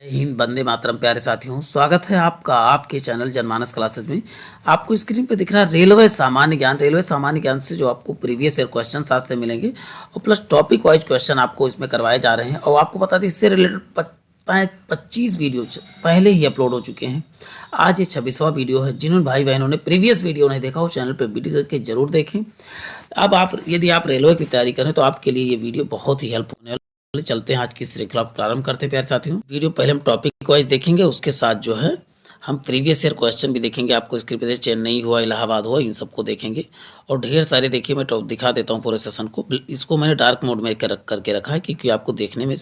जय हिंद, वंदे मातरम। प्यारे साथियों, स्वागत है आपका आपके चैनल जनमानस क्लासेस में। आपको स्क्रीन पे दिख रहा है रेलवे सामान्य ज्ञान से जो आपको प्रीवियस ईयर क्वेश्चन आज से मिलेंगे और प्लस टॉपिक वाइज क्वेश्चन आपको इसमें करवाए जा रहे हैं। और आपको बता दें, इससे रिलेटेड 25 वीडियो पहले ही अपलोड हो चुके हैं। आज ये 26वां वीडियो है। जिन्होंने भाई बहनों ने प्रीवियस वीडियो नहीं देखा, वो चैनल पर विजिट करके जरूर देखें। अब आप यदि आप रेलवे की तैयारी करें तो आपके लिए ये वीडियो बहुत ही हेल्प होने वाला। चलते हैं आज की श्रृंखला प्रारंभ करते हैं प्यारे साथियों। वीडियो पहले हम टॉपिक वाइज देखेंगे, उसके साथ जो है हम प्रीवियस ईयर क्वेश्चन भी देखेंगे। आपको स्क्रीन पे चेन्नई हुआ, इलाहाबाद हुआ, इन सबको देखेंगे और ढेर सारे। देखिए, मैं दिखा देता हूँ पूरे सेशन को। इसको मैंने डार्क मोड में करके रखा है क्योंकि आपको देखने में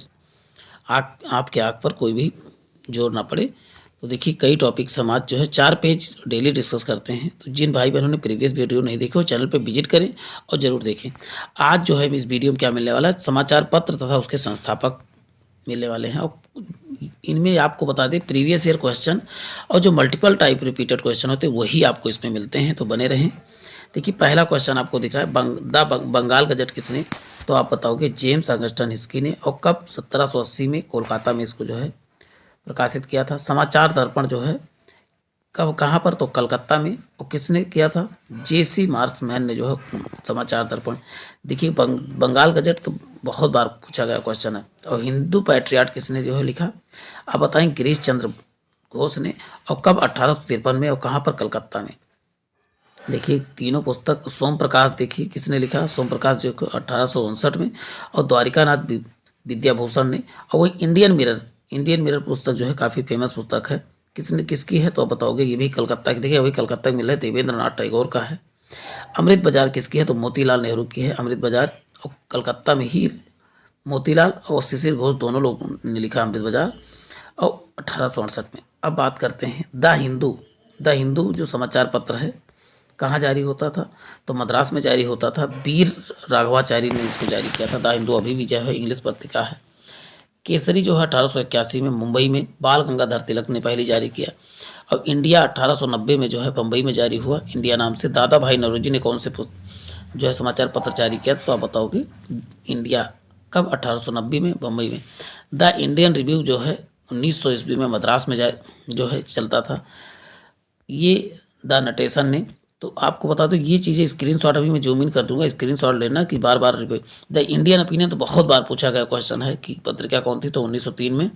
आपके आँख पर कोई भी जोर ना पड़े। तो देखिए, कई टॉपिक्स हम आज जो है 4 पेज डेली डिस्कस करते हैं। तो जिन भाई बहनों ने प्रीवियस वीडियो नहीं देखे, वो चैनल पे विजिट करें और ज़रूर देखें। आज जो है इस वीडियो में क्या मिलने वाला है, समाचार पत्र तथा उसके संस्थापक मिलने वाले हैं। और इनमें आपको बता दें, प्रीवियस ईयर क्वेश्चन और जो मल्टीपल टाइप रिपीटेड क्वेश्चन होते हैं वही आपको इसमें मिलते हैं। तो बने रहें। देखिए, पहला क्वेश्चन आपको दिख रहा है, बंगाल गजट किसने? तो आप बताओगे जेम्स ऑगस्टन हिस्की ने। और कब? 1780 में कोलकाता में इसको जो है प्रकाशित किया था। समाचार दर्पण जो है कब, कहाँ पर? तो कलकत्ता में। और किसने किया था? जेसी मार्समैन ने जो है समाचार दर्पण। देखिए, बंगाल गजट तो बहुत बार पूछा गया क्वेश्चन है। और हिंदू पैट्रियाट किसने जो है लिखा? आप बताएं, गिरीश चंद्र घोष ने। और कब? 1853 में। और कहाँ पर? कलकत्ता में। देखिए, तीनों पुस्तक सोम प्रकाश, देखिए किसने लिखा? सोम प्रकाश जो 1859 में। और द्वारिकानाथ विद्याभूषण ने। और वही इंडियन मिरर पुस्तक जो है काफ़ी फेमस पुस्तक है। किसकी है? तो आप बताओगे ये भी कलकत्ता की। देखिए, वही कलकत्ता में मिल रहा है, देवेंद्र नाथ टैगोर का है। अमृत बाजार किसकी है? तो मोतीलाल नेहरू की है अमृत बाजार। और कलकत्ता में ही मोतीलाल और शिशिर घोष दोनों लोग ने लिखा अमृत बाजार, और 1868 में। अब बात करते हैं द हिंदू जो समाचार पत्र है कहाँ जारी होता था? तो मद्रास में जारी होता था। वीर राघवाचारी ने इसको जारी किया था। द हिंदू अभी भी जो है इंग्लिश पत्रिका है। केसरी जो है 1881 में मुंबई में बाल गंगाधर तिलक ने पहले जारी किया। और इंडिया 1890 में जो है बम्बई में जारी हुआ, इंडिया नाम से। दादा भाई नौरोजी ने कौन से जो है समाचार पत्र जारी किया? तो आप बताओगे इंडिया। कब? 1890 में, बम्बई में। द इंडियन रिव्यू जो है 1900 ईस्वी में मद्रास में जो है चलता था, ये द नटेशन ने। तो आपको बता दो, ये चीज़ें स्क्रीनशॉट अभी मैं जूम इन कर दूंगा, स्क्रीनशॉट लेना कि बार बार द इंडियन ओपिनियन तो बहुत बार पूछा गया क्वेश्चन है कि पत्रिका कौन थी? तो 1903 में।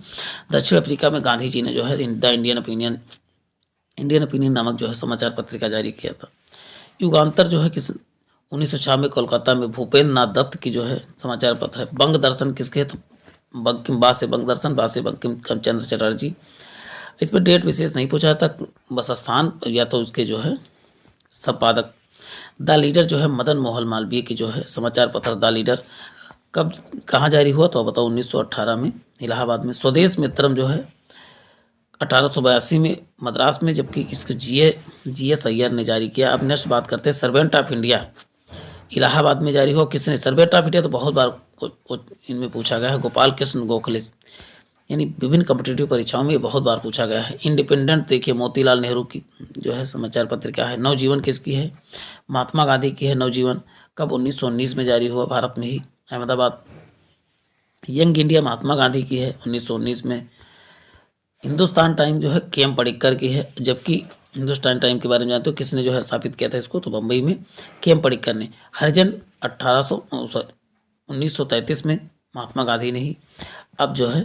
दक्षिण अफ्रीका में गांधी जी ने जो है द इंडियन ओपिनियन नामक जो है समाचार पत्रिका जारी किया था। युगांतर जो है 1906 में कोलकाता में भूपेंद्र नाथ दत्त की जो है समाचार पत्र है। बंग दर्शन किसके? तो बंकिम बा से बंग दर्शन, बा से बंकिम चंद्र चटर्जी। इसमें डेट विशेष नहीं पूछा था, बस स्थान या तो उसके जो है संपादक। द लीडर जो है मदन मोहन मालवीय की जो है समाचार पत्र द लीडर कब, कहाँ जारी हुआ? तो बताओ 1918 में, इलाहाबाद में। स्वदेश मित्रम जो है 1882 में मद्रास में, जबकि इसको जी एस अय्यर ने जारी किया। अब नेक्स्ट बात करते हैं, सर्वेंट ऑफ इंडिया इलाहाबाद में जारी हुआ। किसने? सर्वेंट ऑफ इंडिया तो बहुत बार इनमें पूछा गया है, गोपाल कृष्ण गोखले। यानी विभिन्न कॉम्पिटिटिव परीक्षाओं में बहुत बार पूछा गया है। इंडिपेंडेंट देखिए, मोतीलाल नेहरू की जो है समाचार पत्रिका है। नवजीवन किसकी है? महात्मा गांधी की है नवजीवन। कब? 1919 में जारी हुआ, भारत में ही, अहमदाबाद। यंग इंडिया महात्मा गांधी की है 1919 में। हिंदुस्तान टाइम जो है के एम पडिक्कर की है। जबकि हिंदुस्तान टाइम के बारे में जानते हो किसने जो है स्थापित किया था इसको? तो बम्बई में के एम पडिक्कर ने। हरिजन 1933 में, महात्मा गांधी ने ही। अब जो है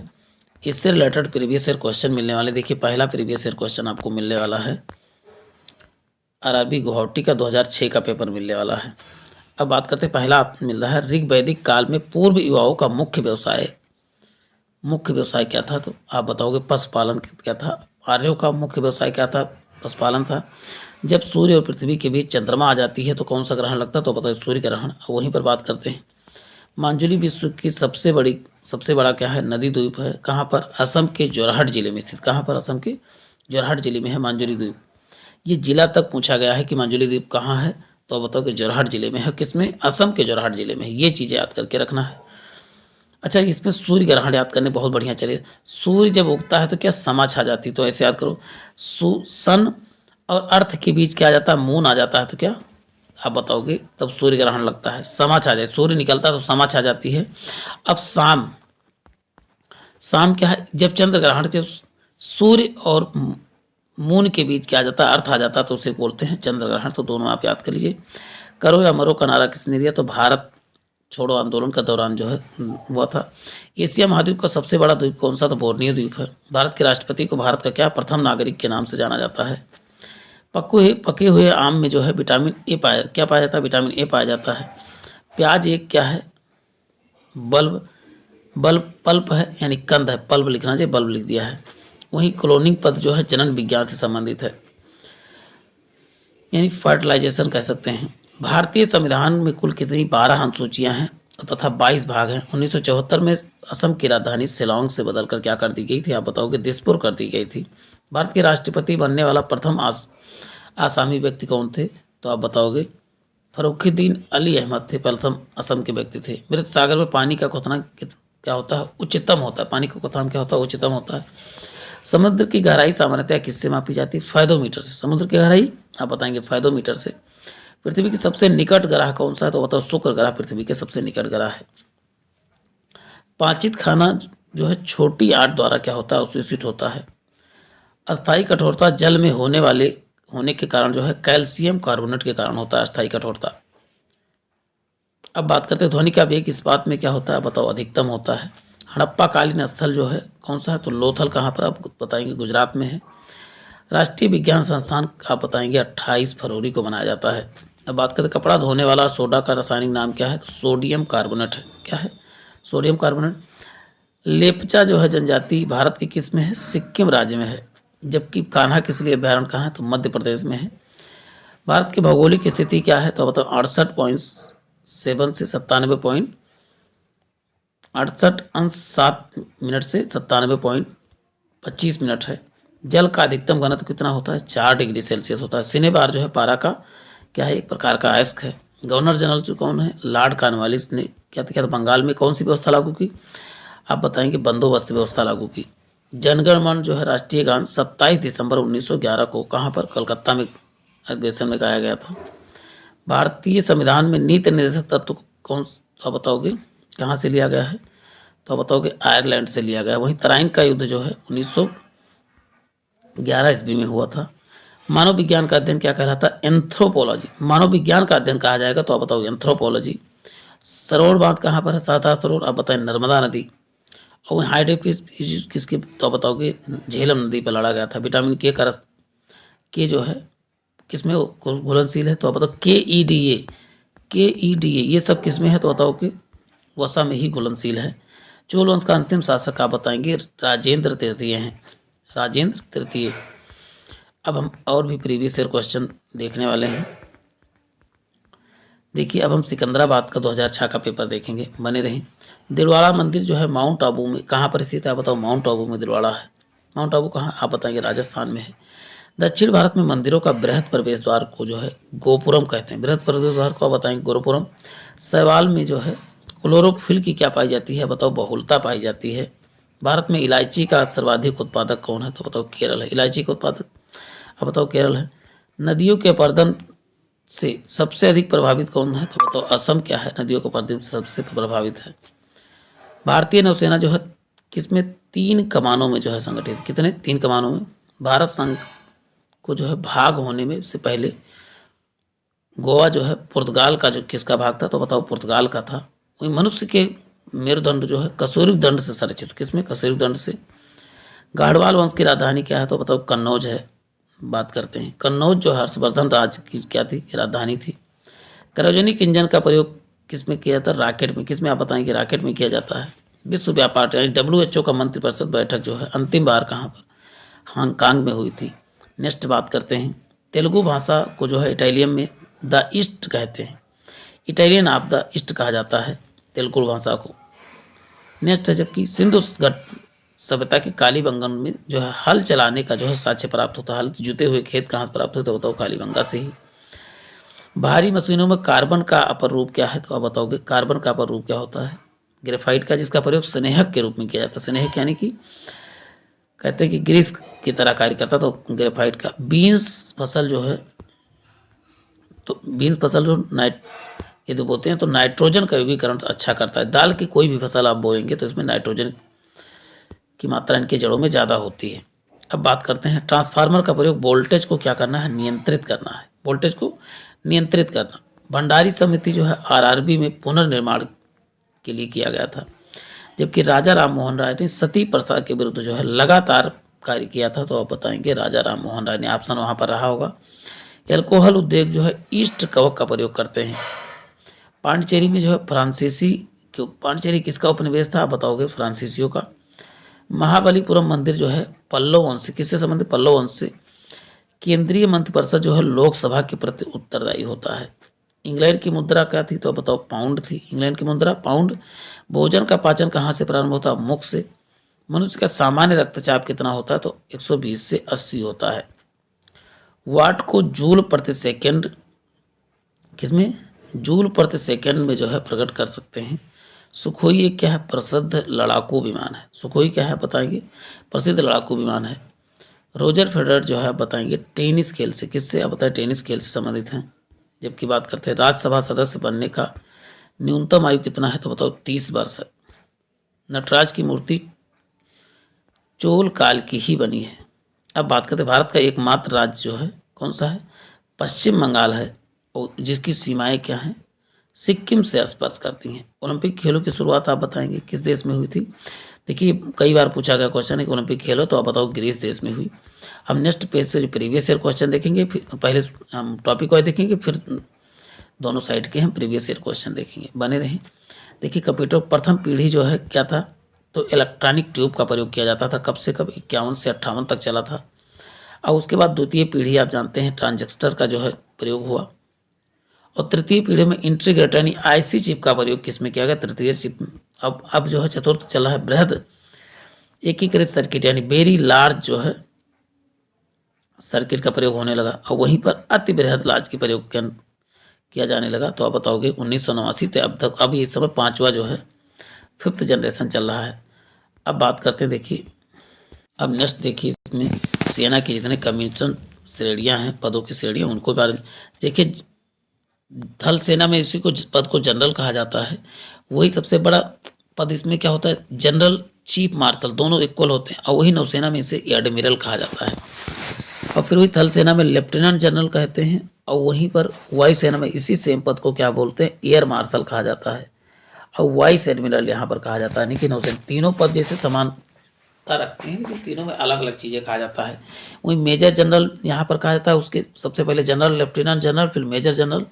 इससे रिलेटेड प्रीवियस ईयर क्वेश्चन मिलने वाले। देखिए, पहला प्रीवियस ईयर क्वेश्चन आपको मिलने वाला है, आरआरबी गुवाहाटी का 2006 का पेपर मिलने वाला है। अब बात करते हैं, पहला मिल रहा है, ऋग वैदिक काल में पूर्व युवाओं का मुख्य व्यवसाय क्या था? तो आप बताओगे पशुपालन क्या था। आर्यों का मुख्य व्यवसाय क्या था? पशुपालन था। जब सूर्य और पृथ्वी के बीच चंद्रमा आ जाती है तो कौन सा ग्रहण लगता है? तो बताओ सूर्य ग्रहण। वहीं पर बात करते हैं, मांजुली विश्व की सबसे बड़ा क्या है? नदी द्वीप है। कहाँ पर? असम के जोरहाट जिले में स्थित। कहाँ पर? असम के जोरहाट जिले में है मांजुली द्वीप। ये जिला तक पूछा गया है कि मांजुली द्वीप कहाँ है, तो बताओ कि जोरहाट जिले में है। किसमें? असम के जोरहाट जिले में। ये चीज़ें याद करके रखना है। अच्छा, इसमें सूर्य ग्रहण याद करने बहुत बढ़िया। चलिए, सूर्य जब उगता है तो क्या समा छा जाती? तो ऐसे याद करो, सन और अर्थ के बीच क्या आ जाता है? मून आ जाता है। तो क्या आप बताओगे? तब सूर्य ग्रहण लगता है, समा छा जाए। सूर्य निकलता है तो समा छा जाती है। अब शाम क्या है, जब चंद्र ग्रहण, जब सूर्य और मून के बीच क्या आ जाता है, अर्थ आ जाता है, तो उसे बोलते हैं चंद्र ग्रहण। तो दोनों आप याद कर लीजिए। करो या मरो का नारा किसने दिया? तो भारत छोड़ो आंदोलन का दौरान जो है हुआ था। एशिया महाद्वीप का सबसे बड़ा द्वीप कौन सा? तो बोर्नियो द्वीप है। भारत के राष्ट्रपति को भारत का क्या प्रथम नागरिक के नाम से जाना जाता है? पके हुए आम में जो है विटामिन ए पाया जाता है? विटामिन ए पाया जाता है। प्याज एक क्या है? बल्ब बल्ब पल्प है, यानी कंद है। पल्प लिखना चाहिए, बल्ब लिख दिया है। वहीं क्लोनिंग पद जो है जनन विज्ञान से संबंधित है, यानी फर्टिलाइजेशन कह सकते हैं। भारतीय संविधान में कुल कितनी 12 अनुसूचियां हैं तथा 22 भाग हैं। 1974 में असम की राजधानी शिलांग से बदलकर क्या कर दी गई थी? आप बताओगे, दिसपुर कर दी गई थी। भारत के राष्ट्रपति बनने वाला प्रथम आसामी व्यक्ति कौन थे? तो आप बताओगे फरुखुद्दीन अली अहमद थे, प्रथम असम के व्यक्ति थे। मृत सागर में पानी का क्वथनांक क्या होता है? उच्चतम होता है। पानी का क्वथनांक क्या होता है? उच्चतम होता है। समुद्र की गहराई सामान्यतः किससे मापी जाती है? फायदोमीटर से। समुद्र की गहराई आप बताएंगे फायदोमीटर से। पृथ्वी की सबसे निकट ग्रह कौन सा है? तो बताओ शुक्र ग्रह पृथ्वी के सबसे निकट ग्रह है। पांचित खाना जो है छोटी आंत द्वारा क्या होता है? अवशोषित होता है। अस्थायी कठोरता जल में होने के कारण जो है कैल्शियम कार्बोनेट के कारण होता है अस्थायी कठोरता। अब बात करते हैं ध्वनि का वेग इस्पात में क्या होता है? बताओ अधिकतम होता है। हड़प्पा कालीन स्थल जो है कौन सा है? तो लोथल कहाँ पर? आप बताएंगे गुजरात में है। राष्ट्रीय विज्ञान संस्थान आप बताएंगे 28 फरवरी को मनाया जाता है। अब बात करें कपड़ा धोने वाला सोडा का रासायनिक नाम क्या है? तो सोडियम कार्बोनेट है। क्या है? Sodium carbonate. लेपचा जो है जनजाति भारत की किस में है? सिक्किम राज्य में है। जबकि कान्हा किस लिए अभ्यारण्य कहाँ है? तो मध्य प्रदेश में है। भारत की भौगोलिक स्थिति क्या है? तो बताओ 68.7 से 97.68 से 97.25 है। जल का अधिकतम घनत्व कितना होता है? 4 डिग्री सेल्सियस होता है। सिने बार जो है पारा का क्या है? एक प्रकार का अयस्क है। गवर्नर जनरल जो कौन है? लॉर्ड कॉर्नवालिस ने क्या था बंगाल में कौन सी व्यवस्था लागू की? आप बताएंगे बंदोबस्त व्यवस्था लागू की। जनगण मन जो है राष्ट्रीय गान 27 दिसंबर 1911 को कहाँ पर? कलकत्ता में अधिवेशन में गाया गया था। भारतीय संविधान में नीति निर्देशक तत्व कौन सा बताओगे कहाँ से लिया गया है? तो बताओगे आयरलैंड से लिया गया। वहीं तराइन का युद्ध जो है 1911 ईस्वी में हुआ था। मानव विज्ञान का अध्ययन क्या कहलाता है? एंथ्रोपोलॉजी। मानव विज्ञान का अध्ययन कहा जाएगा तो आप बताओगे एंथ्रोपोलॉजी। सरोवर बांध कहाँ पर है? साता सरोवर। आप बताएं नर्मदा नदी। और वहीं हाइड्रोक्सिस किसके? तो आप बताओगे झेलम नदी पर लड़ा गया था। विटामिन के का के जो है किसमें घुलनशील है? तो आप बताओ के ई डी ए ये सब किसमें है? तो बताओ कि वसा में ही घुलनशील है। चोल वंश का अंतिम शासक आप बताएंगे राजेंद्र तृतीय हैं। राजेंद्र तृतीय। अब हम और भी प्रीवियस ईयर क्वेश्चन देखने वाले हैं। देखिए अब हम सिकंदराबाद का 2006 का पेपर देखेंगे, बने रहें। दिलवाड़ा मंदिर जो है माउंट आबू में कहाँ पर स्थित है? आप बताओ माउंट आबू में दिलवाड़ा है। माउंट आबू कहाँ? आप बताएंगे राजस्थान में है। दक्षिण भारत में मंदिरों का बृहद प्रवेश द्वार को जो है गोपुरम कहते हैं। बृहद प्रवेश द्वार को आप बताएंगे गोपुरम। शैवाल में जो है क्लोरोफिल की क्या पाई जाती है? बताओ बहुलता पाई जाती है। भारत में इलायची का सर्वाधिक उत्पादक कौन है? तो बताओ केरल है। इलायची का उत्पादक आप बताओ केरल है। नदियों के अपर्दन से सबसे अधिक प्रभावित कौन है? तो बताओ असम क्या है? नदियों के अपर्दन से सबसे प्रभावित है। भारतीय नौसेना जो है किसमें? 3 कमानों में जो है संगठित। कितने? 3 कमानों में। भारत संघ को जो है भाग होने में से पहले गोवा जो है पुर्तगाल का जो किसका भाग था? तो बताओ पुर्तगाल का था। वही मनुष्य के मेरुदंड जो है कसूरी दंड से संरचित। किसमें? कसूरी दंड से। गाढ़वाल वंश की राजधानी क्या है? तो बताओ कन्नौज है। बात करते हैं कन्नौज जो हर्षवर्धन राज्य की क्या थी? राजधानी थी। क्रायोजेनिक इंजन का प्रयोग किसमें किया जाता है? रॉकेट में। किसमें? आप बताएंगे रॉकेट में किया जाता है। विश्व व्यापार यानी WHO का मंत्रिपरिषद बैठक जो है अंतिम बार कहाँ पर? हांगकांग में हुई थी। नेक्स्ट बात करते हैं तेलुगु भाषा को जो है इटालियन में द ईस्ट कहते हैं। इटालियन ऑफ द ईस्ट कहा जाता है तेलुगु भाषा को। नेक्स्ट है जबकि सिंधु सभ्यता के कालीबंगन में जो है हल चलाने का जो है साक्ष्य प्राप्त होता है। हल जुते हुए खेत कहाँ से प्राप्त होते? बताओ कालीबंगा से ही। भारी मशीनों में कार्बन का अपर रूप क्या है? तो आप बताओगे कार्बन का अपर रूप क्या होता है? ग्रेफाइट का, जिसका प्रयोग स्नेहक के रूप में किया जाता है। स्नेहक यानी कि कहते हैं कि ग्रीस की तरह कार्य करता, तो ग्रेफाइट का। बीन्स फसल जो है तो बीन्स फसल जो ये तो बोते हैं तो नाइट्रोजन का युगीकरण अच्छा करता है। दाल की कोई भी फसल आप बोएंगे तो इसमें नाइट्रोजन की मात्रा इनके जड़ों में ज़्यादा होती है। अब बात करते हैं ट्रांसफार्मर का प्रयोग वोल्टेज को क्या करना है, नियंत्रित करना है, वोल्टेज को नियंत्रित करना। भंडारी समिति जो है आरआरबी में पुनर्निर्माण के लिए किया गया था, जबकि राजा राम मोहन राय ने सती प्रथा के विरुद्ध जो है लगातार कार्य किया था। तो आप बताएंगे राजा राम मोहन राय ने, ऑप्शन वहाँ पर रहा होगा। एल्कोहल उद्योग जो है ईस्ट कवक का प्रयोग करते हैं। पांडिचेरी में जो है फ्रांसीसी, पांडिचेरी किसका उपनिवेश था, आप बताओगे, फ्रांसीसियों का। महाबलीपुरम मंदिर जो है पल्लव वंश, किससे संबंधित, पल्लव वंश से। केंद्रीय मंत्रिपरिषद जो है लोकसभा के प्रति उत्तरदायी होता है। इंग्लैंड की मुद्रा क्या थी, तो बताओ, पाउंड थी। इंग्लैंड की मुद्रा पाउंड। भोजन का पाचन कहाँ से प्रारंभ होता है, मुख से। मनुष्य का सामान्य रक्तचाप कितना होता है, तो 120 से 80 होता है। वाट को जूल प्रति सेकंड, किसमें, जूल प्रति सेकंड में जो है प्रकट कर सकते हैं। सुखोई एक क्या है, प्रसिद्ध लड़ाकू विमान है। सुखोई क्या है बताएंगे, प्रसिद्ध लड़ाकू विमान है। रोजर फेडरर जो है बताएंगे टेनिस खेल से, किससे, आप बताएं, टेनिस खेल से संबंधित हैं। जबकि बात करते हैं राज्यसभा सदस्य बनने का न्यूनतम आयु कितना है, तो बताओ 30 वर्ष है। नटराज की मूर्ति चोल काल की ही बनी है। अब बात करते हैं भारत का एकमात्र राज्य जो है कौन सा है, पश्चिम बंगाल है, और जिसकी सीमाएं क्या हैं, सिक्किम से स्पर्श करती हैं। ओलंपिक खेलों की शुरुआत आप बताएंगे किस देश में हुई थी। देखिए कई बार पूछा गया क्वेश्चन है कि ओलंपिक खेल हो, तो आप बताओ ग्रीस देश में हुई। हम नेक्स्ट पेज से जो प्रीवियस ईयर क्वेश्चन देखेंगे, फिर पहले हम टॉपिक वाइज देखेंगे, फिर दोनों साइड के हम प्रीवियस ईयर क्वेश्चन देखेंगे, बने रहें। देखिए कंप्यूटर प्रथम पीढ़ी जो है क्या था, तो इलेक्ट्रॉनिक ट्यूब का प्रयोग किया जाता था। कब से कब, 51 से 58 तक चला था। और उसके बाद द्वितीय पीढ़ी आप जानते हैं ट्रांजिस्टर का जो है प्रयोग हुआ। और तृतीय पीढ़ी में इंटीग्रेटेड यानी आईसी चिप का प्रयोग किसमें किया गया, तृतीय चिप में। अब जो है चतुर्थ चला है बृहद एकीकृत सर्किट यानी वेरी लार्ज जो है सर्किट का प्रयोग होने लगा, और वहीं पर अति बृहद लार्ज की प्रयोग किया जाने लगा। तो आप बताओगे 1989 से अब तक, अब ये समय 5वां जो है 5th जनरेशन चल रहा है। अब बात करते हैं, देखिए अब नेक्स्ट देखिए इसमें सेना की जितने कमीशन श्रेणियां हैं, पदों की श्रेणियां, उनको बारे में देखिए। थल सेना में इसी को पद को जनरल कहा जाता है। वही सबसे बड़ा पद इसमें क्या होता है, जनरल चीफ मार्शल, दोनों इक्वल होते हैं। और वही नौसेना में इसे एडमिरल कहा जाता है। और फिर वही थल सेना में लेफ्टिनेंट जनरल कहते हैं। और वहीं पर वायु सेना में इसी सेम पद को क्या बोलते हैं, एयर मार्शल कहा जाता है। और वाइस एडमिरल यहाँ पर कहा जाता है। यानी कि नौसेना तीनों पद जैसे समानता रखते हैं, लेकिन तीनों में अलग अलग चीज़ें कहा जाता है। वही मेजर जनरल यहाँ पर कहा जाता है, उसके सबसे पहले जनरल, लेफ्टिनेंट जनरल, फिर मेजर जनरल।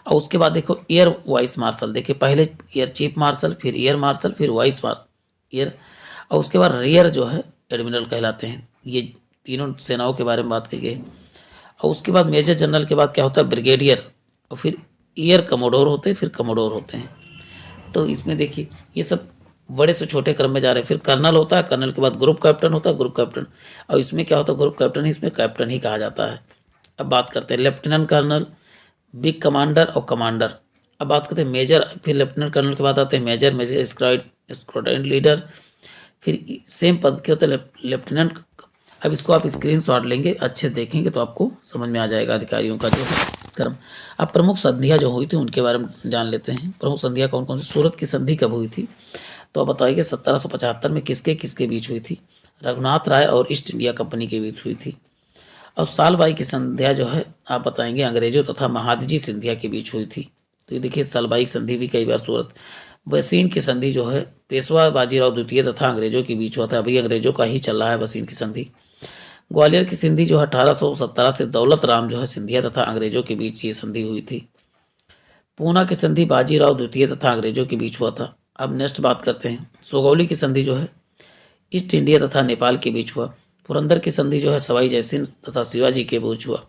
और उसके बाद देखो एयर वाइस मार्शल, देखिए पहले एयर चीफ मार्शल, फिर एयर मार्शल, फिर वाइस मार्शल एयर, और उसके बाद रेयर जो है एडमिरल कहलाते हैं। ये तीनों सेनाओं के बारे में बात की गई। और उसके बाद मेजर जनरल के बाद क्या होता है, ब्रिगेडियर, और फिर एयर कमोडोर होते हैं, फिर कमोडोर होते हैं। तो इसमें देखिए ये सब बड़े से छोटे क्रम में जा रहे हैं। फिर कर्नल होता है, कर्नल के बाद ग्रुप कैप्टन होता है, ग्रुप कैप्टन, और इसमें क्या होता है, ग्रुप कैप्टन ही, इसमें कैप्टन ही कहा जाता है। अब बात करते हैं लेफ्टिनेंट कर्नल, बिग कमांडर और कमांडर। अब बात करते हैं मेजर, फिर लेफ्टिनेंट कर्नल के बाद आते हैं मेजर, मेजर स्क्वाड्रन लीडर, फिर सेम पद के होते हैं लेफ्टिनेंट। अब इसको आप स्क्रीनशॉट लेंगे, अच्छे देखेंगे तो आपको समझ में आ जाएगा अधिकारियों का जो क्रम। अब प्रमुख संधियाँ जो हुई थी उनके बारे में जान लेते हैं। प्रमुख संधियाँ कौन कौन सी, सूरत की संधि कब हुई थी, तो आप बताइए 1775 में किसके किसके बीच हुई थी, रघुनाथ राय और ईस्ट इंडिया कंपनी के बीच हुई थी। और सालबाई की संध्या जो है आप बताएंगे अंग्रेजों तथा महादजी सिंधिया के बीच हुई थी। तो ये देखिए सालबाई की संधि भी कई बार सूरत। बसीन की संधि जो है पेशवा बाजीराव द्वितीय तथा अंग्रेजों के बीच हुआ था, अभी अंग्रेजों का ही चल रहा है बसीन की संधि। ग्वालियर की संधि जो है 1817 से दौलत राम जो है सिंधिया तथा अंग्रेजों के बीच ये संधि हुई थी। पूना की संधि बाजीराव द्वितीय तथा अंग्रेजों के बीच हुआ था। अब नेक्स्ट बात करते हैं सुगौली की संधि जो है ईस्ट इंडिया तथा नेपाल के बीच हुआ। पुरंदर की संधि जो है सवाई जयसिंह तथा शिवाजी के बीच हुआ।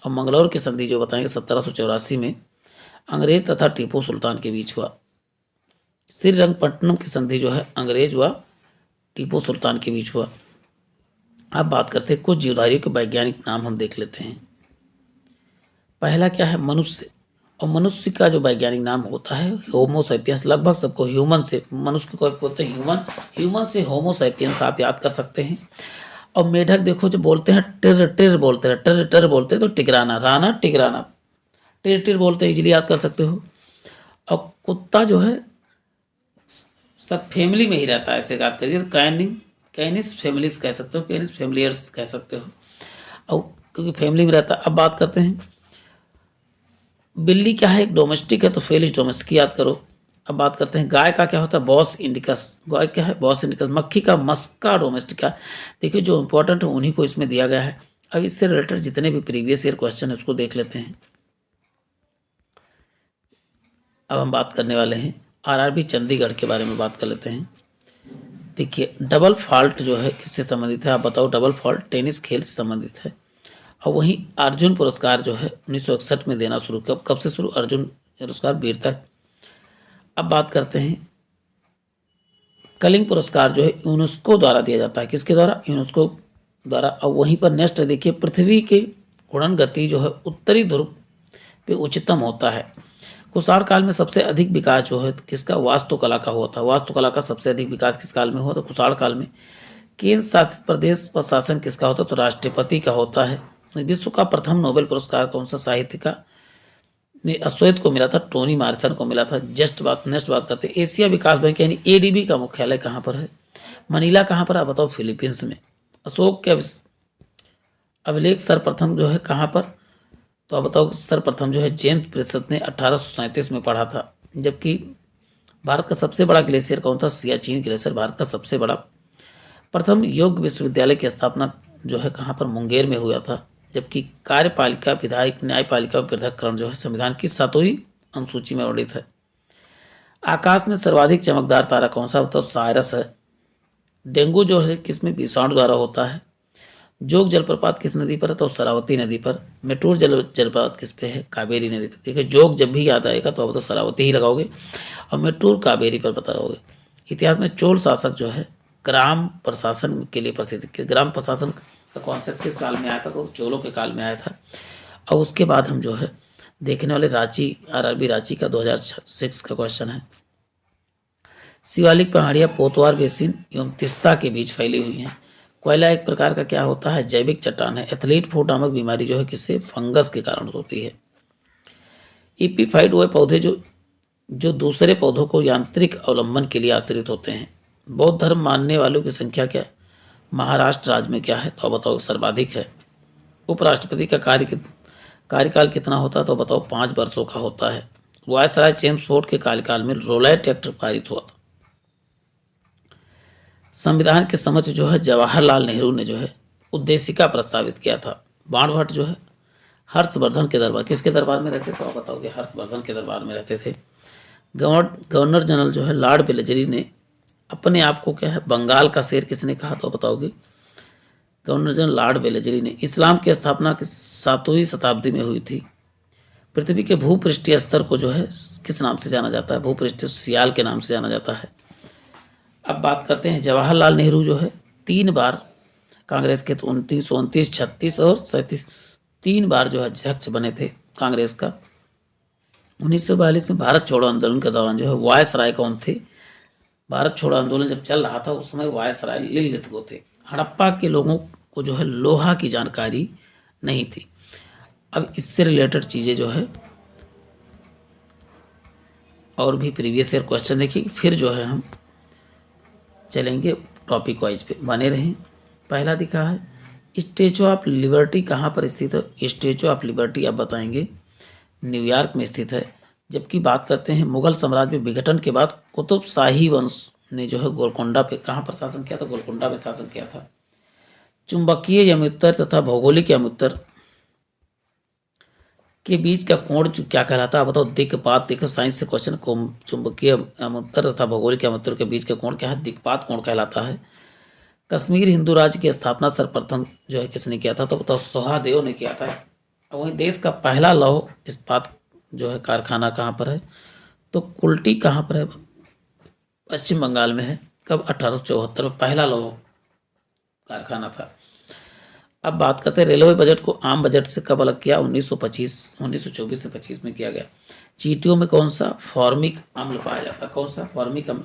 और मंगलौर की संधि जो बताएंगे 1784 में अंग्रेज तथा टीपू सुल्तान के बीच हुआ। श्रीरंगपट्टनम की संधि जो है अंग्रेज व टीपू सुल्तान के बीच हुआ। अब बात करते हैं कुछ जीवधारियों के वैज्ञानिक नाम हम देख लेते हैं। पहला क्या है, मनुष्य। और मनुष्य का जो वैज्ञानिक नाम होता है होमोसैपियंस। लगभग सबको ह्यूमन से, मनुष्य को बोलते हैं ह्यूमन, ह्यूमन से होमोसैपियंस आप याद कर सकते हैं। और मेढक देखो जो बोलते हैं टिर टिर बोलते हैं, टिर टिर बोलते हैं, तो टिगराना, राना टिगराना, टिर टिर बोलते हैं, इजीली याद कर सकते हो। और कुत्ता जो है सब फैमिली में ही रहता है, ऐसे बात करिए तो कैनिंग कैनिस फैमिलीज कह सकते हो, कैनिस फैमिलियर्स कह सकते हो, और क्योंकि फैमिली में रहता है। अब बात करते हैं बिल्ली क्या है, एक डोमेस्टिक है तो फेलिस डोमेस्टिक याद करो। अब बात करते हैं गाय का क्या होता है, बॉस इंडिकस, गाय क्या है, बॉस इंडिकस। मक्खी का मस्का डोमेस्टिका। देखिए जो इंपॉर्टेंट है उन्हीं को इसमें दिया गया है। अब इससे रिलेटेड जितने भी प्रीवियस ईयर क्वेश्चन है उसको देख लेते हैं। अब हम बात करने वाले हैं आरआरबी चंडीगढ़ के बारे में बात कर लेते हैं। देखिए डबल फॉल्ट जो है किससे संबंधित है, आप बताओ। डबल फॉल्ट टेनिस खेल से संबंधित है। और वहीं अर्जुन पुरस्कार जो है 1961 में देना शुरू, कब से शुरू, अर्जुन पुरस्कार वीरता। अब बात करते हैं कलिंग पुरस्कार जो है यूनेस्को द्वारा दिया जाता है, किसके द्वारा, यूनेस्को द्वारा। और वहीं पर नेक्स्ट देखिए पृथ्वी की उड़न गति जो है उत्तरी ध्रुव पे उच्चतम होता है। कुषाण काल में सबसे अधिक विकास जो है किसका, वास्तुकला का हुआ था। वास्तुकला का सबसे अधिक विकास किस काल में हुआ, तो कुषाण काल में। केंद्र शासित प्रदेश पर शासन किसका होता है, तो राष्ट्रपति का होता है। विश्व का प्रथम नोबेल पुरस्कार कौन सा साहित्य का अश्वेत को मिला था, टोनी मार्सन को मिला था। नेक्स्ट बात करते हैं एशिया विकास बैंक यानी एडीबी का मुख्यालय कहाँ पर है, मनीला कहाँ पर, आप बताओ, फिलीपींस में। अशोक के अभिलेख सर्वप्रथम जो है कहाँ पर, तो आप बताओ सर्वप्रथम जो है जेम्स प्रित्सत ने 1837 में पढ़ा था। जबकि भारत का सबसे बड़ा ग्लेशियर कौन था, सियाचिन ग्लेशियर भारत का सबसे बड़ा। प्रथम योग विश्वविद्यालय की स्थापना जो है कहाँ पर, मुंगेर में हुआ था। जबकि कार्यपालिका, विधायक, न्यायपालिका और पृथक्करण जो है संविधान की 7वीं अनुसूची में वर्णित है। आकाश में सर्वाधिक चमकदार तारा कौन सा, बताओ, साइरस है। डेंगू जो है किसमें, विषाणु द्वारा होता है। जोग जलप्रपात किस नदी पर है, तो शरावती नदी पर। मेटूर जलप्रपात किस पे है, कावेरी नदी पर। देखिए जोग जब भी याद आएगा तो आप तो शरावती ही लगाओगे, और मेटूर कावेरी पर बताओगे। इतिहास में चोल शासक जो है ग्राम प्रशासन के लिए प्रसिद्ध, ग्राम प्रशासन का कॉन्सेप्ट किस काल में आया था, तो चोलों के काल में आया था। और उसके बाद हम जो है देखने वाले रांची, आरआरबी रांची का 2006 का क्वेश्चन है। शिवालिक पहाड़ियाँ पोतवार बेसिन एवं तिस्ता के बीच फैली हुई हैं। कोयला एक प्रकार का क्या होता है, जैविक चट्टान है। एथलीट फुट नामक बीमारी जो है किससे, फंगस के कारण होती है। इपीफाइट वो पौधे जो दूसरे पौधों को यांत्रिक अवलंबन के लिए आश्रित होते हैं। बौद्ध धर्म मानने वालों की संख्या क्या है, महाराष्ट्र राज्य में क्या है, तो बताओ सर्वाधिक है। उपराष्ट्रपति का कार्यकाल कितना होता है, तो बताओ 5 वर्षों का होता है। वायसराय चेम्सफोर्ड के कार्यकाल में रोलैट एक्ट पारित हुआ था। संविधान के समक्ष जो है जवाहरलाल नेहरू ने जो है उद्देशिका प्रस्तावित किया था। बाणभट्ट जो है हर्षवर्धन के दरबार, किसके दरबार में रहते थे, तो आप बताओगे, हर्षवर्धन के दरबार में रहते थे। गवर्नर जनरल जो है लॉर्ड वेलेस्ली ने अपने आप को क्या है, बंगाल का शेर किसने कहा, तो बताओगे, गवर्नर जनरल लॉर्ड वेलेस्ली ने। इस्लाम की स्थापना 7वीं शताब्दी में हुई थी। पृथ्वी के भूपृष्ठीय स्तर को जो है किस नाम से जाना जाता है, भूपृष्ठीय सियाल के नाम से जाना जाता है। अब बात करते हैं जवाहरलाल नेहरू जो है 3 बार कांग्रेस के, तो 29, 29, 36 और 37 3 बार जो है अध्यक्ष बने थे कांग्रेस का। 1942 में भारत छोड़ो आंदोलन के दौरान जो है वायसराय कौन थे, भारत छोड़ो आंदोलन जब चल रहा था उस समय वायसराय लिलितगो थे। हड़प्पा के लोगों को जो है लोहा की जानकारी नहीं थी। अब इससे रिलेटेड चीज़ें जो है और भी प्रीवियस ईयर क्वेश्चन देखिए, फिर जो है हम चलेंगे टॉपिक वाइज पे, बने रहें। पहला दिखा है स्टैचू ऑफ लिबर्टी कहाँ पर स्थित है, स्टैचू ऑफ लिबर्टी आप बताएंगे न्यूयॉर्क में स्थित है। जबकि बात करते हैं मुगल साम्राज्य में विघटन के बाद कुतुब शाही वंश ने जो है गोलकोंडा पे कहाँ पर शासन किया था, गोलकोंडा पे शासन किया था। चुंबकीय यमोत्तर तथा भौगोलिक यमोत्तर के बीच का कोण क्या कहलाता है, बताओ, दिक्पात। देखो साइंस से क्वेश्चन को, चुंबकीय यमोत्तर तथा भौगोलिक यमोत्तर के बीच का कोण क्या है, दिक्पात कोण कहलाता है। कश्मीर हिंदू राज्य की स्थापना सर्वप्रथम जो है किसने किया था, तो बताओ सोहादेव ने किया था। वहीं देश का पहला लौह इस्पात जो है कारखाना कहाँ पर है, तो कुल्टी कहाँ पर है, पश्चिम बंगाल में है। कब, 1874 में पहला लौह कारखाना था। अब बात करते हैं रेलवे बजट को आम बजट से कब अलग किया, 1924 से 25 में किया गया। चींटियों में कौन सा फॉर्मिक अम्ल पाया जाता है, कौन सा फॉर्मिक अम्ल।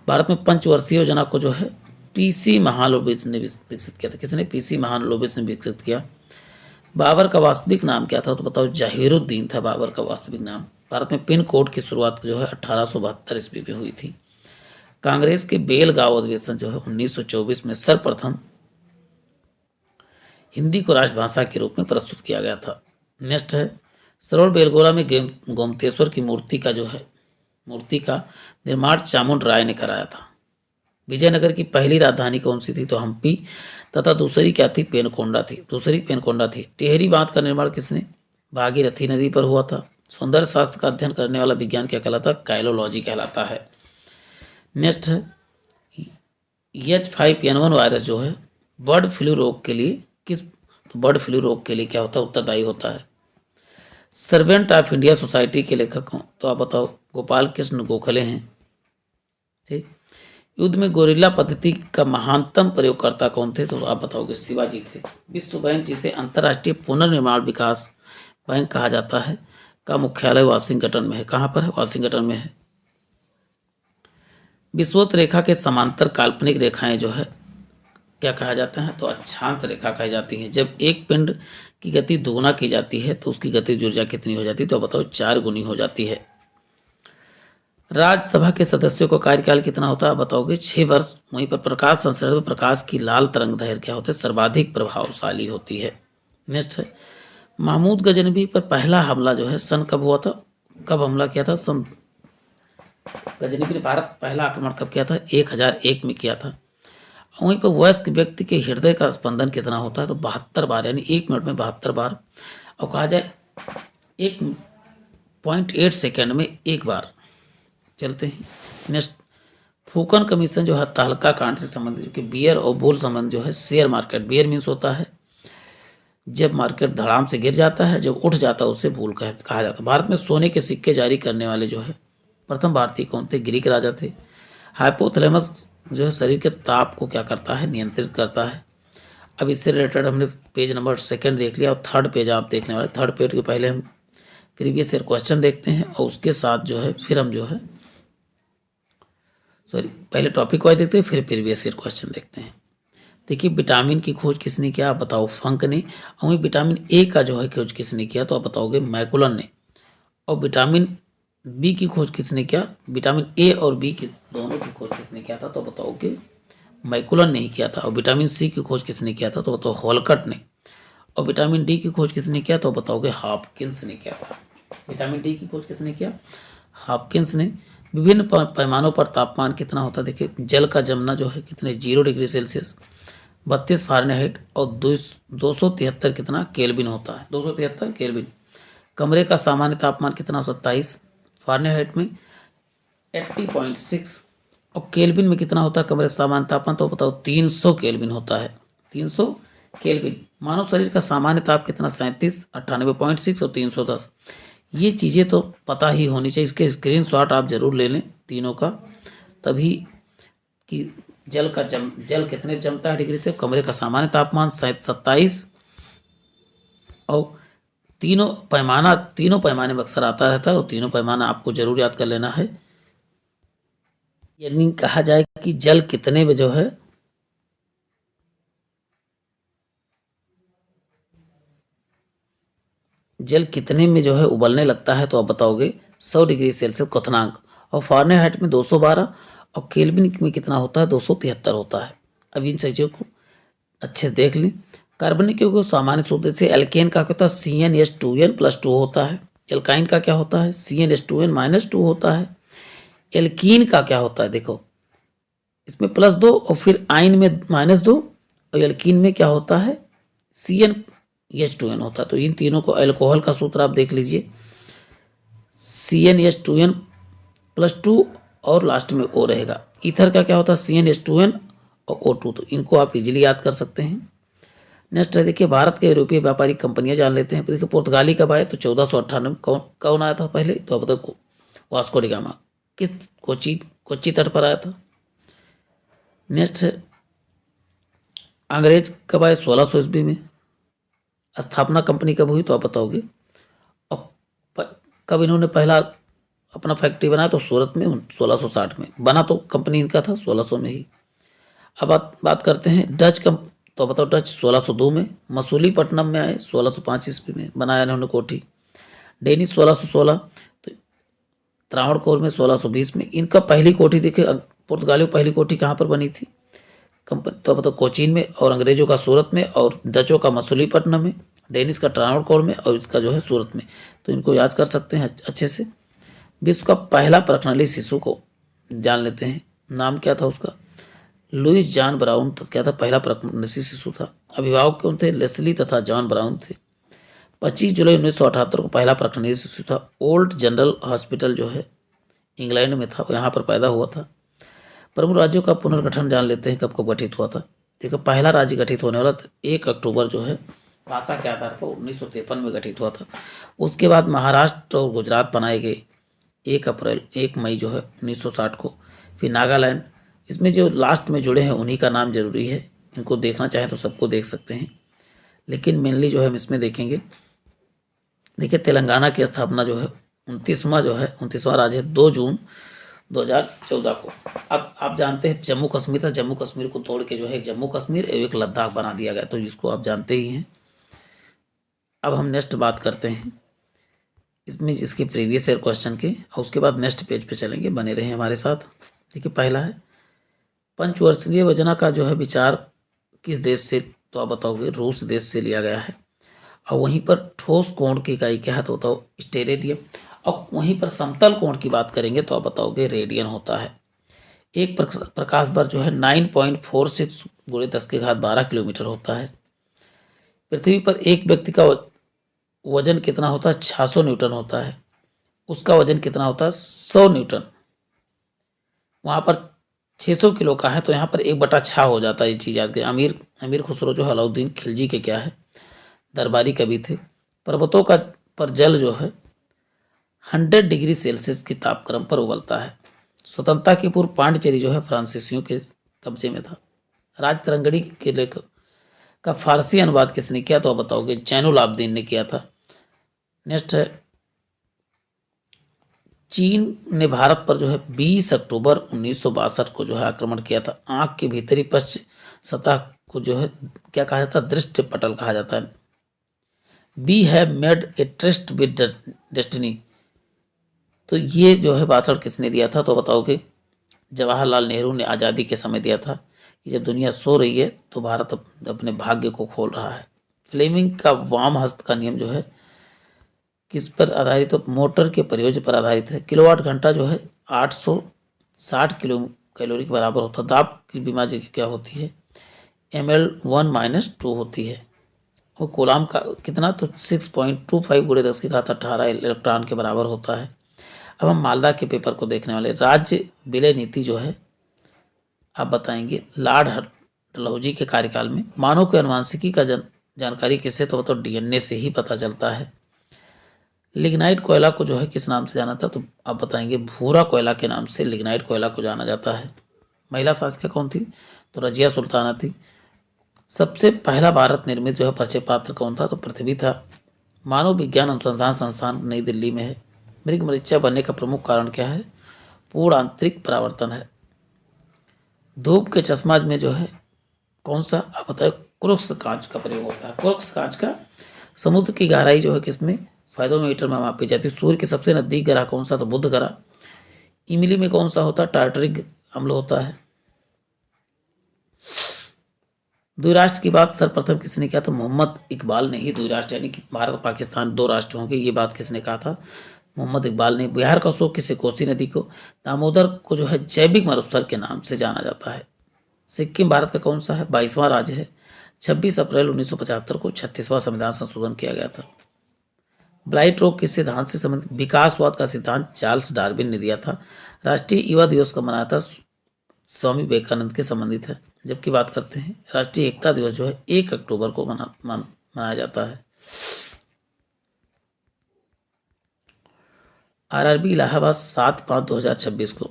भारत में पंचवर्षीय योजना को जो है पीसी महालोबिस ने विकसित किया था, किसने, पीसी महालोबिस ने विकसित किया। बाबर का वास्तविक नाम क्या था, तो बताओ जहीरुद्दीन था बाबर का वास्तविक नाम। भारत में पिन कोड की शुरुआत जो है 1872 ईस्वी में हुई थी। कांग्रेस के बेलगांव अधिवेशन जो है 1924 में सर्वप्रथम हिंदी को राजभाषा के रूप में प्रस्तुत किया गया था। नेक्स्ट है, सरोवर बेलगोला में गोमतेश्वर की मूर्ति का निर्माण चामुंड राय ने कराया था। विजयनगर की पहली राजधानी कौन सी थी? तो हम्पी, तथा दूसरी क्या थी? पेनकोंडा थी। टिहरी बांध का निर्माण किसने? भागीरथी नदी पर हुआ था। सौंदर्य शास्त्र का अध्ययन करने वाला विज्ञान क्या कहलाता है? काइलोलॉजी कहलाता है। नेक्स्ट है, H5N1 वायरस जो है बर्ड फ्लू रोग के लिए बर्ड फ्लू रोग के लिए क्या होता है? उत्तरदायी होता है। सर्वेंट ऑफ इंडिया सोसाइटी के लेखक कौन? तो आप बताओ, गोपाल कृष्ण गोखले हैं। ठीक। युद्ध में गोरिल्ला पद्धति का महानतम प्रयोगकर्ता कौन थे? तो आप बताओगे, शिवाजी थे। विश्व बैंक, जिसे अंतर्राष्ट्रीय पुनर्निर्माण विकास बैंक कहा जाता है, का मुख्यालय वाशिंगटन में है। कहाँ पर है? वाशिंगटन में है। विषुवत रेखा के समांतर काल्पनिक रेखाएं जो है क्या कहा जाता है? तो अक्षांश रेखा कही जाती है। जब एक पिंड की गति दोगुना की जाती है तो उसकी गतिज ऊर्जा कितनी हो जाती है? तो बताओ, 4 गुनी हो जाती है। राज्यसभा के सदस्यों का कार्यकाल कितना होता है? बताओगे, 6 वर्ष। वहीं पर प्रकाश संश्लेषण में प्रकाश की लाल तरंग दैर्घ्य क्या होते हैं? सर्वाधिक प्रभावशाली होती है। नेक्स्ट है, महमूद गजनवी पर पहला हमला जो है सन कब हुआ था? कब हमला किया था? सन गजनवी ने भारत पहला आक्रमण कब किया था? 1001 में किया था। वहीं पर वयस्क व्यक्ति के हृदय का स्पंदन कितना होता है? तो 72 बार, यानी 1 मिनट में 72 बार। और कहा जाए 1.8 सेकेंड में 1 बार। चलते हैं नेक्स्ट, फूकन कमीशन जो है तहलका कांड से संबंधित, क्योंकि बियर और बुल संबंध जो है शेयर मार्केट। बियर मीन्स होता है जब मार्केट धड़ाम से गिर जाता है, जब उठ जाता है उसे बुल कहा जाता है। भारत में सोने के सिक्के जारी करने वाले जो है प्रथम भारतीय कौन थे? ग्रीक राजा थे। हाइपोथैलेमस जो है शरीर के ताप को क्या करता है? नियंत्रित करता है। अब इससे रिलेटेड हमने पेज नंबर 2 देख लिया और 3rd पेज आप देखने वाले। 3rd पेज के पहले हम प्रीवियस ईयर क्वेश्चन देखते हैं और उसके साथ जो है फिर हम जो है पहले टॉपिक वाइज देखते हैं, फिर प्रीवियस ईयर क्वेश्चन देखते हैं। देखिए, विटामिन की खोज किसने किया? आप बताओ, फंक ने। और वहीं विटामिन ए का जो है खोज किसने किया? तो आप बताओगे, मैकुलन ने। और विटामिन बी की खोज किसने किया? विटामिन ए और बी की दोनों की खोज किसने किया था? तो बताओगे, मैकुलन ने ही किया था। और विटामिन सी की खोज किसने किया था? तो बताओ, हॉलकट ने। और विटामिन डी की खोज किसने किया? तो बताओगे, हॉपकिंस ने किया था। विटामिन डी की खोज किसने किया? हॉपकिंस ने। विभिन्न पैमानों पर तापमान कितना होता है? देखिए, जल का जमना जो है कितने? 0 डिग्री सेल्सियस, 32 फ़ारेनहाइट और 273 कितना? केल्विन होता है। 273 केल्विन। कमरे का सामान्य तापमान कितना? 27 फ़ारेनहाइट में 80.6 और केल्विन में कितना होता है कमरे का सामान्य तापमान? तो बताओ, 300 केल्विन होता है। 300 केल्विन। मानव शरीर का सामान्य ताप कितना? 37, 98.6 और 310। ये चीज़ें तो पता ही होनी चाहिए। इसके स्क्रीनशॉट आप जरूर ले लें तीनों का, तभी कि जल कितने जमता है डिग्री से? कमरे का सामान्य तापमान 27 और तीनों पैमाने में अक्सर आता रहता है, और तीनों पैमाना आपको जरूर याद कर लेना है। यानी कहा जाए कि जल कितने में जो है उबलने लगता है? तो आप बताओगे, 100 डिग्री सेल्सियस क्वथनांक। और फ़ारेनहाइट में 212 और केल्विन में कितना होता है? 273 होता है। अब इन चीज़ों को अच्छे देख लें। कार्बनिक यौगिक सामान्य सूत्र से एल्केन का क्या होता है? CnH2n+2 होता है। एल्काइन का क्या होता है? CnH2n-2 होता है। एल्कीन का क्या होता है? देखो, इसमें +2 और फिर आइन में -2 और एल्कीन में क्या होता है? CnH2n होता है। तो इन तीनों को अल्कोहल का सूत्र आप देख लीजिए, CnH2n+2 और लास्ट में O रहेगा। ईथर का क्या होता है? CnH2n और O2। तो इनको आप इजीली याद कर सकते हैं। नेक्स्ट है, देखिए, भारत के यूरोपीय व्यापारिक कंपनियां जान लेते हैं। देखिए, पुर्तगाली कब आए? तो 1498 में। कौन आया था पहले? तो अब तक वास्को डी गामा। किस कोच्चि तट पर आया था। नेक्स्ट है, अंग्रेज कब आए? 1600 ईस्वी में। स्थापना कंपनी कब हुई? तो आप बताओगे। अब कब इन्होंने पहला अपना फैक्ट्री बनाया? तो सूरत में 1660 में बना। तो कंपनी इनका था 1600 में ही। अब बात करते हैं डच तो बताओ, डच 1602 में। मसूलीपट्टनम में आए 1605 ईस्वी में, बनाया इन्होंने कोठी। डेनिश 1616, तो त्रावणकोर में 1620 में। इनका पहली कोठी देखिए पुर्तगालियों पहली कोठी कहाँ पर बनी थी कंपनी, तो बताओ कोचीन में, और अंग्रेजों का सूरत में, और डचों का मसूलीपट्टनम में, डेनिस का ट्रावणकोर में, और इसका जो है सूरत में। तो इनको याद कर सकते हैं अच्छे से। विश्व का पहला प्रखनली शिशु को जान लेते हैं, नाम क्या था उसका, लुइस जॉन ब्राउन क्या था, पहला प्रखनली शिशु था। अभिभावक कौन थे, लेस्ली तथा जॉन ब्राउन थे। 25 जुलाई 1978 को पहला प्रखनली शिशु था। ओल्ड जनरल हॉस्पिटल जो है इंग्लैंड में था, यहाँ पर पैदा हुआ था। प्रमुख राज्यों का पुनर्गठन जान लेते हैं, कब कब गठित हुआ था। देखो पहला राज्य गठित होने वाला 1 अक्टूबर जो है भाषा के आधार पर 1953 में गठित हुआ था। उसके बाद महाराष्ट्र और गुजरात बनाए गए 1 मई जो है 1960 को। फिर नागालैंड, इसमें जो लास्ट में जुड़े हैं उन्हीं का नाम जरूरी है, इनको देखना चाहें तो सबको देख सकते हैं, लेकिन मेनली जो है हम इसमें देखेंगे। देखिए तेलंगाना की स्थापना जो है 29वां राज्य है 2 जून 2014 को। अब आप जानते हैं जम्मू कश्मीर था, जम्मू कश्मीर को तोड़ के जो है एक जम्मू कश्मीर और एक लद्दाख बना दिया गया, तो इसको आप जानते ही हैं। अब हम नेक्स्ट बात करते हैं इसमें इसके प्रीवियस ईयर क्वेश्चन के, और उसके बाद नेक्स्ट पेज पे चलेंगे, बने रहे हमारे साथ। देखिए पहला है पंचवर्षीय योजना का जो है विचार किस देश से, तो आप बताओगे रूस देश से लिया गया है। और वहीं पर ठोस कोण की इकाई क्या है, तो बताओ स्टेरेडियम। और वहीं पर समतल कोण की बात करेंगे तो आप बताओगे रेडियन होता है। एक प्रकाश वर्ष जो है 9.46 × 10⁻12 किलोमीटर होता है। पृथ्वी पर एक व्यक्ति का वजन कितना होता है, 600 न्यूटन होता है। उसका वजन कितना होता है, 100 न्यूटन। वहाँ पर 600 किलो का है, तो यहाँ पर 1/6 हो जाता है। ये चीज़ याद करें। अमीर खुसरो जो है अलाउद्दीन खिलजी के क्या है, दरबारी कवि थे। पर्वतों का पर जल जो है 100 डिग्री सेल्सियस की तापक्रम पर उबलता है। स्वतंत्रता की पूर्व पांडिचेरी जो है फ्रांसीसियों के कब्जे में था। राज तरंगड़ी के लेखक का फारसी अनुवाद किसने किया, तो आप बताओगे जैनुल आबदीन ने किया था। नेक्स्ट है चीन ने भारत पर जो है 20 अक्टूबर 1962 को जो है आक्रमण किया था। आंख के भीतरी पश्च सतह को जो है क्या कहा जाता है, दृष्टि पटल कहा जाता है। We have made a tryst with destiny, तो ये जो है भाषण किसने दिया था, तो बताओगे जवाहरलाल नेहरू ने आज़ादी के समय दिया था कि जब दुनिया सो रही है तो भारत अपने भाग्य को खोल रहा है। फ्लेमिंग का वाम हस्त का नियम जो है किस पर आधारित, तो मोटर के प्रयोज्य पर आधारित है। किलोवाट घंटा जो है 860 किलो कैलोरी के बराबर होता है। दाब की बीमारी क्या होती है, Ml1-2 होती है। वो कूलाम का कितना, तो 6.25 × 10⁻18 इलेक्ट्रॉन के बराबर होता है। अब हम मालदा के पेपर को देखने वाले। राज्य विलय नीति जो है आप बताएंगे लॉर्ड डलहौजी के कार्यकाल में। मानव के अनुवांशिकी का जानकारी किससे, तो बताओ DNA से ही पता चलता है। लिग्नाइट कोयला को जो है किस नाम से जाना था, तो आप बताएंगे भूरा कोयला के नाम से लिग्नाइट कोयला को जाना जाता है। महिला शासिका कौन थी, तो रजिया सुल्ताना थी। सबसे पहला भारत निर्मित जो है परिचय पात्र कौन था, तो पृथ्वी था। मानव विज्ञान अनुसंधान संस्थान नई दिल्ली में है। मृग मरीचिका बनने का प्रमुख कारण क्या है, पूर्ण आंतरिक परावर्तन है। धूप के चश्मा में जो है कौन सा, आप बताए क्रुक्स कांच का प्रयोग होता है। क्रुक्स कांच का समुद्र की गहराई जो है किसमें, फायदोमीटर में मापी जाती है। सूर्य के सबसे नजदीक ग्रह कौन सा, तो बुध ग्रह। इमली में कौन सा होता है, टार्टरिक अम्ल होता है। द्विराष्ट्र की बात सर्वप्रथम किसने किया, तो मोहम्मद इकबाल ने ही द्विराष्ट्र यानी कि भारत पाकिस्तान 2 राष्ट्र होंगे, ये बात किसने कहा था, मोहम्मद इकबाल ने। बिहार का शोक किसे, कोसी नदी को। दामोदर को जो है जैविक मरुस्थल के नाम से जाना जाता है। सिक्किम भारत का कौन सा है, 22वां राज्य है। 26 अप्रैल 1975 को 36वां संविधान संशोधन किया गया था। ब्लाइट रोग किस सिद्धांत से संबंधित, विकासवाद का सिद्धांत चार्ल्स डार्विन ने दिया था। राष्ट्रीय युवा दिवस का मनाया था, स्वामी विवेकानंद के संबंधित है। जबकि बात करते हैं राष्ट्रीय एकता दिवस जो है 1 अक्टूबर को मनाया जाता है। RRB इलाहाबाद 7/5/2026 को।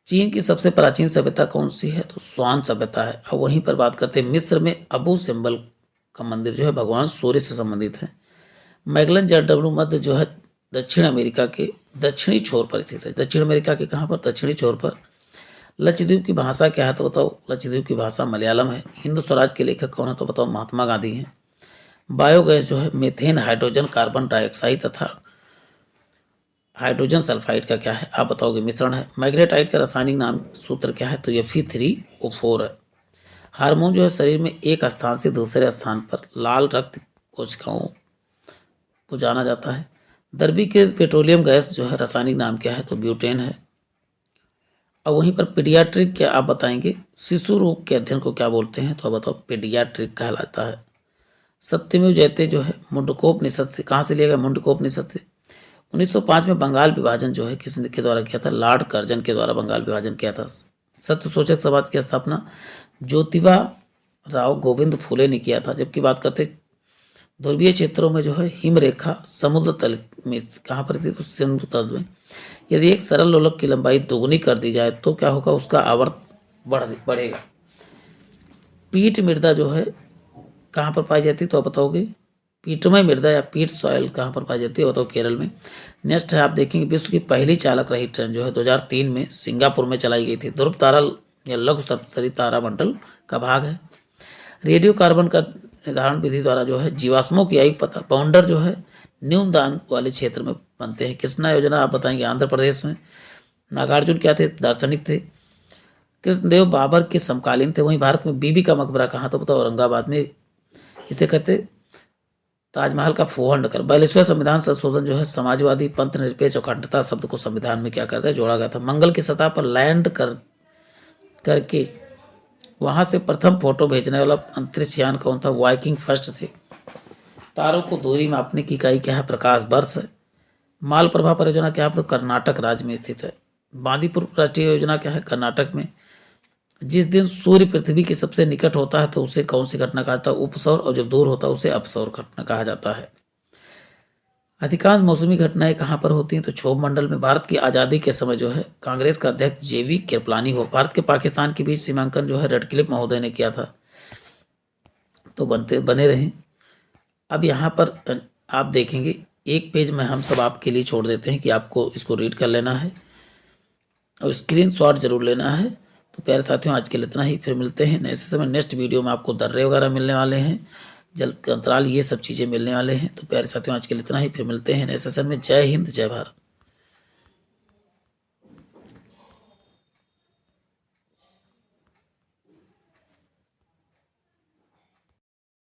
चीन की सबसे प्राचीन सभ्यता कौन सी है, तो स्वान सभ्यता है। और वहीं पर बात करते हैं मिस्र में अबू सिम्बल का मंदिर जो है भगवान सूर्य से संबंधित है। मैगलन जलडमरू मध्य जो है दक्षिण अमेरिका के दक्षिणी छोर पर स्थित है। दक्षिण अमेरिका के कहाँ पर, दक्षिणी छोर पर। लक्षद्वीप की भाषा क्या है, तो बताओ लक्षद्वीप की भाषा मलयालम है। हिंद स्वराज के लेखक कौन है, तो बताओ महात्मा गांधी हैं। बायोगैस जो है मीथेन, हाइड्रोजन, कार्बन डाइऑक्साइड तथा हाइड्रोजन सल्फाइड का क्या है, आप बताओगे मिश्रण है। मैग्नेटाइट का रासायनिक नाम सूत्र क्या है, तो ये Fe3O4 है। हार्मोन जो है शरीर में एक स्थान से दूसरे स्थान पर लाल रक्त कोशिकाओं को जाना जाता है। द्रवीकृत पेट्रोलियम गैस जो है रासायनिक नाम क्या है, तो ब्यूटेन है। और वहीं पर पीडियाट्रिक क्या आप बताएंगे, शिशु रोग के अध्ययन को क्या बोलते हैं, तो आप बताओ पीडियाट्रिक कहलाता है। सत्यमेव जयते जो है मुंडकोपनिषद से, कहाँ से लिया गया, मुंडकोपनिषद से। 1905 में बंगाल विभाजन जो है किसने के द्वारा किया था, लॉर्ड कर्जन के द्वारा बंगाल विभाजन किया था। सत्य सूचक समाज की स्थापना ज्योतिबा राव गोविंद फुले ने किया था। जबकि बात करते ध्रुवीय क्षेत्रों में जो है हिमरेखा समुद्र तल में कहाँ पर थी, तो समुद्र तल में। यदि एक सरल लोलक की लंबाई दोगुनी कर दी जाए तो क्या होगा, उसका आवर्त बढ़ेगा। पीठ मृदा जो है कहाँ पर पाई जाती है, तो आप बताओगे पीठमय मृदा या पीठ सॉइल कहाँ पर पाई जाती है, बताओ केरल में। नेक्स्ट है, आप देखेंगे विश्व की पहली चालक रहित ट्रेन जो है 2003 में सिंगापुर में चलाई गई थी। ध्रुव तारा या लघु सप्तरी तारामंडल का भाग है। रेडियो कार्बन का निर्धारण विधि द्वारा जो है जीवाश्मों की आयु पता, बाउंडर जो है न्यून दान वाले क्षेत्र में बनते हैं। कृष्णा योजना आप बताएंगे आंध्र प्रदेश में। नागार्जुन क्या थे, दार्शनिक थे। कृष्णदेव बाबर के समकालीन थे। वहीं भारत में बीबी का मकबरा कहाँ, तो बताओ औरंगाबाद में। इसे कहते ताजमहल का फूहड़ नगर। 42वां संविधान संशोधन जो है समाजवादी पंथ निरपेक्ष अखंडता शब्द को संविधान में क्या करता है, जोड़ा गया था। मंगल की सतह पर लैंड करके वहां से प्रथम फोटो भेजने वाला अंतरिक्ष यान कौन था, वाइकिंग फर्स्ट थे। तारों को दूरी मापने की इकाई क्या है, प्रकाश वर्ष है। मालप्रभा परियोजना क्या है, तो कर्नाटक राज्य में स्थित है। बांदीपुर राष्ट्रीय योजना क्या है, कर्नाटक में। जिस दिन सूर्य पृथ्वी के सबसे निकट होता है तो उसे कौन सी घटना कहा जाता है, उपसौर, और जब दूर होता है उसे अपसौर घटना कहा जाता है। अधिकांश मौसमी घटनाएं कहाँ पर होती हैं, तो क्षोभ मंडल में। भारत की आज़ादी के समय जो है कांग्रेस का अध्यक्ष जेवी कृपलानी हो। भारत के पाकिस्तान के बीच सीमांकन जो है रेडक्लिफ महोदय ने किया था। तो बने रहें। अब यहाँ पर आप देखेंगे एक पेज में हम सब आपके लिए छोड़ देते हैं कि आपको इसको रीड कर लेना है और स्क्रीनशॉट जरूर लेना है। तो प्यारे साथियों आज के लिए इतना ही, फिर मिलते हैं नए समय। नेक्स्ट वीडियो में आपको दर्रे वगैरह मिलने वाले हैं, जल अंतराल, ये सब चीज़ें मिलने वाले हैं। तो प्यारे साथियों आज के लिए इतना ही, फिर मिलते हैं नए सेशन में। जय हिंद, जय भारत।